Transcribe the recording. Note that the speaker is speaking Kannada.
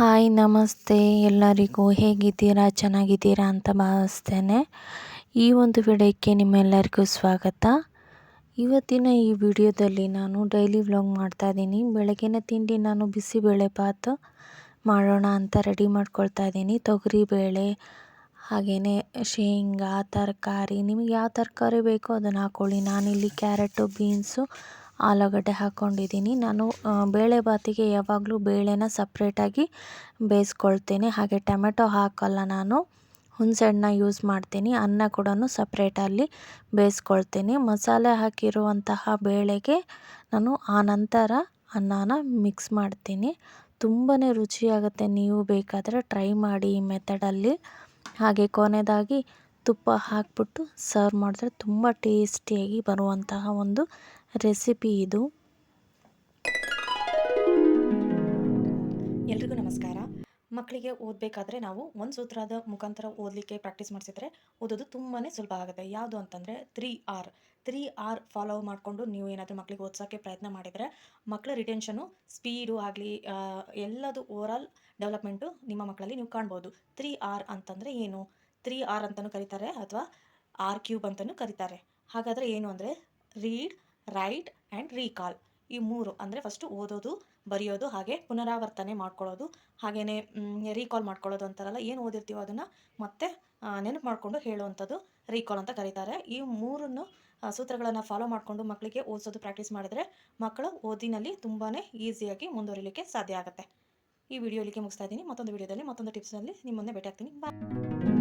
ಹಾಯ್ ನಮಸ್ತೆ ಎಲ್ಲರಿಗೂ ಹೇಗಿದ್ದೀರಾ ಚೆನ್ನಾಗಿದ್ದೀರಾ ಅಂತ ಭಾವಿಸ್ತೇನೆ. ಈ ಒಂದು ವಿಡಿಯೋಕ್ಕೆ ನಿಮ್ಮೆಲ್ಲರಿಗೂ ಸ್ವಾಗತ. ಇವತ್ತಿನ ಈ ವಿಡಿಯೋದಲ್ಲಿ ನಾನು ಡೈಲಿ ವ್ಲಾಗ್ ಮಾಡ್ತಾಯಿದ್ದೀನಿ. ಬೆಳಗಿನ ತಿಂಡಿ ನಾನು ಬಿಸಿಬೇಳೆ ಬಾತ್ ಮಾಡೋಣ ಅಂತ ರೆಡಿ ಮಾಡ್ಕೊಳ್ತಾ ಇದ್ದೀನಿ. ತೊಗರಿಬೇಳೆ ಹಾಗೆಯೇ ಶೇಂಗಾ ತರಕಾರಿ ನಿಮಗೆ ಯಾವ ತರಕಾರಿ ಬೇಕೋ ಅದನ್ನು ಹಾಕ್ಕೊಳ್ಳಿ. ನಾನಿಲ್ಲಿ ಕ್ಯಾರೆಟು ಬೀನ್ಸು ಆಲೂಗಡ್ಡೆ ಹಾಕ್ಕೊಂಡಿದ್ದೀನಿ. ನಾನು ಬೇಳೆ ಬಾತಿಗೆ ಯಾವಾಗಲೂ ಬೇಳೆನ ಸಪ್ರೇಟಾಗಿ ಬೇಯಿಸ್ಕೊಳ್ತೀನಿ. ಹಾಗೆ ಟೊಮೆಟೊ ಹಾಕಲ್ಲ, ನಾನು ಹುಣಸೆಹಣ್ಣು ಯೂಸ್ ಮಾಡ್ತೀನಿ. ಅನ್ನ ಕೂಡ ಸಪ್ರೇಟಲ್ಲಿ ಬೇಯಿಸ್ಕೊಳ್ತೀನಿ. ಮಸಾಲೆ ಹಾಕಿರುವಂತಹ ಬೇಳೆಗೆ ನಾನು ಆನಂತರ ಅನ್ನನ ಮಿಕ್ಸ್ ಮಾಡ್ತೀನಿ. ತುಂಬಾ ರುಚಿಯಾಗುತ್ತೆ. ನೀವು ಬೇಕಾದರೆ ಟ್ರೈ ಮಾಡಿ ಈ ಮೆಥಡಲ್ಲಿ. ಹಾಗೆ ಕೊನೆಯದಾಗಿ ತುಪ್ಪ ಹಾಕ್ಬಿಟ್ಟು ಸರ್ವ್ ಮಾಡಿದ್ರೆ ತುಂಬ ಟೇಸ್ಟಿಯಾಗಿ ಬರುವಂತಹ ಒಂದು ರೆಸಿಪಿ ಇದು. ಎಲ್ರಿಗೂ ನಮಸ್ಕಾರ. ಮಕ್ಕಳಿಗೆ ಓದಬೇಕಾದ್ರೆ ನಾವು ಒಂದು ಸೂತ್ರದ ಮುಖಾಂತರ ಓದಲಿಕ್ಕೆ ಪ್ರಾಕ್ಟೀಸ್ ಮಾಡಿಸಿದ್ರೆ ಓದೋದು ತುಂಬಾ ಸುಲಭ ಆಗುತ್ತೆ. ಯಾವುದು ಅಂತಂದರೆ 3R ಫಾಲೋ ಮಾಡಿಕೊಂಡು ನೀವು ಏನಾದರೂ ಮಕ್ಕಳಿಗೆ ಓದಿಸೋಕ್ಕೆ ಪ್ರಯತ್ನ ಮಾಡಿದರೆ ಮಕ್ಕಳ ರಿಟೆನ್ಷನು ಸ್ಪೀಡು ಆಗಲಿ ಎಲ್ಲದು ಓವರಾಲ್ ಡೆವಲಪ್ಮೆಂಟು ನಿಮ್ಮ ಮಕ್ಕಳಲ್ಲಿ ನೀವು ಕಾಣ್ಬೋದು. 3R ಅಂತಂದರೆ ಏನು? 3R ಅಂತಲೂ ಕರೀತಾರೆ ಅಥವಾ R³ ಅಂತಲೂ ಕರೀತಾರೆ. ಹಾಗಾದರೆ ಏನು ಅಂದರೆ ರೀಡ್, ರೈಟ್ ಆ್ಯಂಡ್ ರೀಕಾಲ್. ಈ 3 ಅಂದರೆ ಫಸ್ಟು ಓದೋದು, ಬರೆಯೋದು, ಹಾಗೆ ಪುನರಾವರ್ತನೆ ಮಾಡ್ಕೊಳ್ಳೋದು, ಹಾಗೆಯೇ ರೀಕಾಲ್ ಮಾಡ್ಕೊಳ್ಳೋದು ಅಂತಾರಲ್ಲ, ಏನು ಓದಿರ್ತೀವೋ ಅದನ್ನು ಮತ್ತೆ ನೆನಪು ಮಾಡಿಕೊಂಡು ಹೇಳುವಂಥದ್ದು ರೀಕಾಲ್ ಅಂತ ಕರೀತಾರೆ. ಈ ಮೂರನ್ನು ಸೂತ್ರಗಳನ್ನು ಫಾಲೋ ಮಾಡಿಕೊಂಡು ಮಕ್ಕಳಿಗೆ ಓದಿಸೋದು ಪ್ರಾಕ್ಟೀಸ್ ಮಾಡಿದರೆ ಮಕ್ಕಳು ಓದಿನಲ್ಲಿ ತುಂಬಾ ಈಸಿಯಾಗಿ ಮುಂದುವರಿಲಿಕ್ಕೆ ಸಾಧ್ಯ ಆಗುತ್ತೆ. ಈ ವಿಡಿಯೋ ಇಲ್ಲಿಗೆ ಮುಗಿಸ್ತಾ ಇದ್ದೀನಿ. ಮತ್ತೊಂದು ವಿಡಿಯೋದಲ್ಲಿ ಮತ್ತೊಂದು ಟಿಪ್ಸ್ನಲ್ಲಿ ನಿಮ್ಮ ಮುಂದೆ ಭೇಟಿ ಆಗ್ತೀನಿ. ಬಾಯ್.